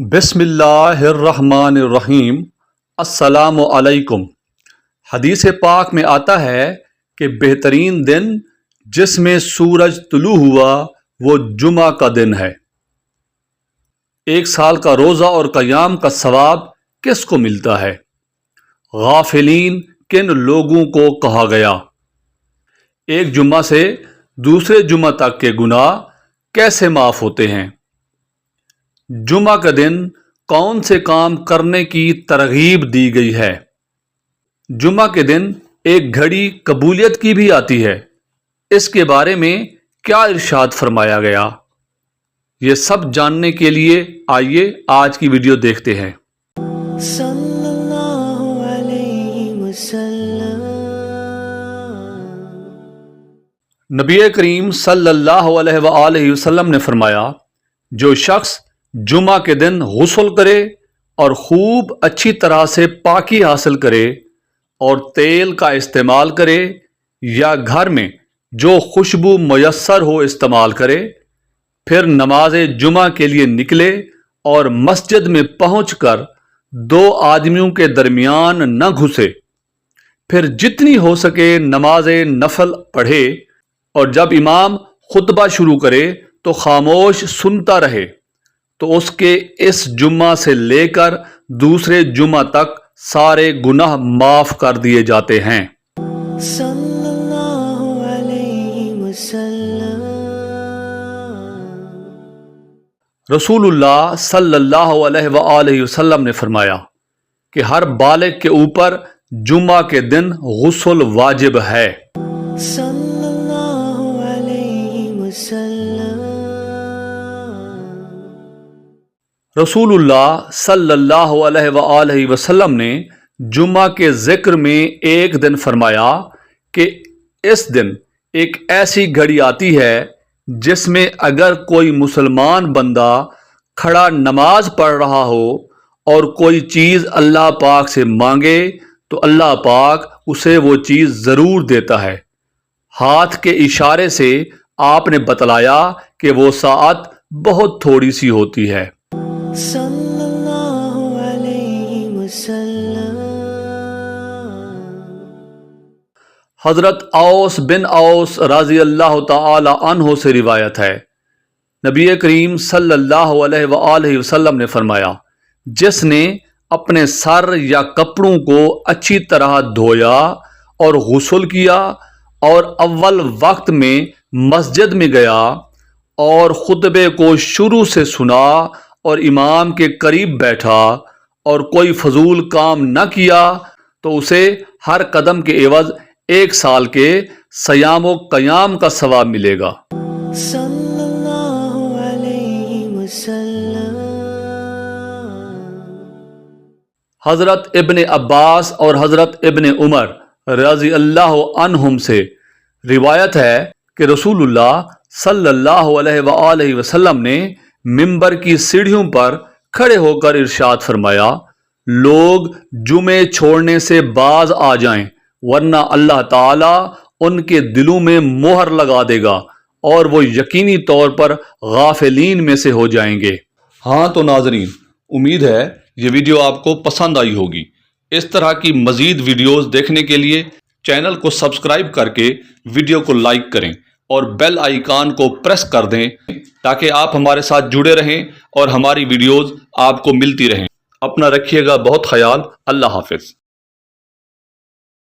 بسم اللہ الرحمن الرحیم۔ السلام علیکم۔ حدیث پاک میں آتا ہے کہ بہترین دن جس میں سورج طلوع ہوا وہ جمعہ کا دن ہے۔ ایک سال کا روزہ اور قیام کا ثواب کس کو ملتا ہے؟ غافلین کن لوگوں کو کہا گیا؟ ایک جمعہ سے دوسرے جمعہ تک کے گناہ کیسے معاف ہوتے ہیں؟ جمعہ کا دن کون سے کام کرنے کی ترغیب دی گئی ہے؟ جمعہ کے دن ایک گھڑی قبولیت کی بھی آتی ہے، اس کے بارے میں کیا ارشاد فرمایا گیا؟ یہ سب جاننے کے لیے آئیے آج کی ویڈیو دیکھتے ہیں۔ صلی اللہ علیہ وسلم۔ نبی کریم صلی اللہ علیہ وآلہ وسلم نے فرمایا، جو شخص جمعہ کے دن غسل کرے اور خوب اچھی طرح سے پاکی حاصل کرے اور تیل کا استعمال کرے یا گھر میں جو خوشبو میسر ہو استعمال کرے، پھر نماز جمعہ کے لیے نکلے اور مسجد میں پہنچ کر دو آدمیوں کے درمیان نہ گھسے، پھر جتنی ہو سکے نماز نفل پڑھے اور جب امام خطبہ شروع کرے تو خاموش سنتا رہے، تو اس کے اس جمعہ سے لے کر دوسرے جمعہ تک سارے گناہ معاف کر دیے جاتے ہیں۔ صلی اللہ علیہ وسلم۔ رسول اللہ صلی اللہ علیہ وآلہ وسلم نے فرمایا کہ ہر بالغ کے اوپر جمعہ کے دن غسل واجب ہے۔ صلی اللہ علیہ وسلم۔ رسول اللہ صلی اللہ علیہ وآلہ وسلم نے جمعہ کے ذکر میں ایک دن فرمایا کہ اس دن ایک ایسی گھڑی آتی ہے جس میں اگر کوئی مسلمان بندہ کھڑا نماز پڑھ رہا ہو اور کوئی چیز اللہ پاک سے مانگے تو اللہ پاک اسے وہ چیز ضرور دیتا ہے۔ ہاتھ کے اشارے سے آپ نے بتلایا کہ وہ ساعت بہت تھوڑی سی ہوتی ہے۔ صلی اللہ علیہ وسلم۔ حضرت اوس بن اوس رضی اللہ تعالی عنہ سے روایت ہے، نبی کریم صلی اللہ علیہ وآلہ وسلم نے فرمایا، جس نے اپنے سر یا کپڑوں کو اچھی طرح دھویا اور غسل کیا اور اول وقت میں مسجد میں گیا اور خطبے کو شروع سے سنا اور امام کے قریب بیٹھا اور کوئی فضول کام نہ کیا تو اسے ہر قدم کے عوض 1 سال کے صیام و قیام کا ثواب ملے گا۔ صلی اللہ علیہ وسلم۔ حضرت ابن عباس اور حضرت ابن عمر رضی اللہ عنہم سے روایت ہے کہ رسول اللہ صلی اللہ علیہ وآلہ وسلم نے ممبر کی سیڑھیوں پر کھڑے ہو کر ارشاد فرمایا، لوگ جمعے چھوڑنے سے باز آ جائیں ورنہ اللہ تعالیٰ ان کے دلوں میں مہر لگا دے گا اور وہ یقینی طور پر غافلین میں سے ہو جائیں گے۔ ہاں تو ناظرین، امید ہے یہ ویڈیو آپ کو پسند آئی ہوگی۔ اس طرح کی مزید ویڈیوز دیکھنے کے لیے چینل کو سبسکرائب کر کے ویڈیو کو لائک کریں اور بیل آئیکن کو پریس کر دیں تاکہ آپ ہمارے ساتھ جڑے رہیں اور ہماری ویڈیوز آپ کو ملتی رہیں۔ اپنا رکھیے گا بہت خیال۔ اللہ حافظ۔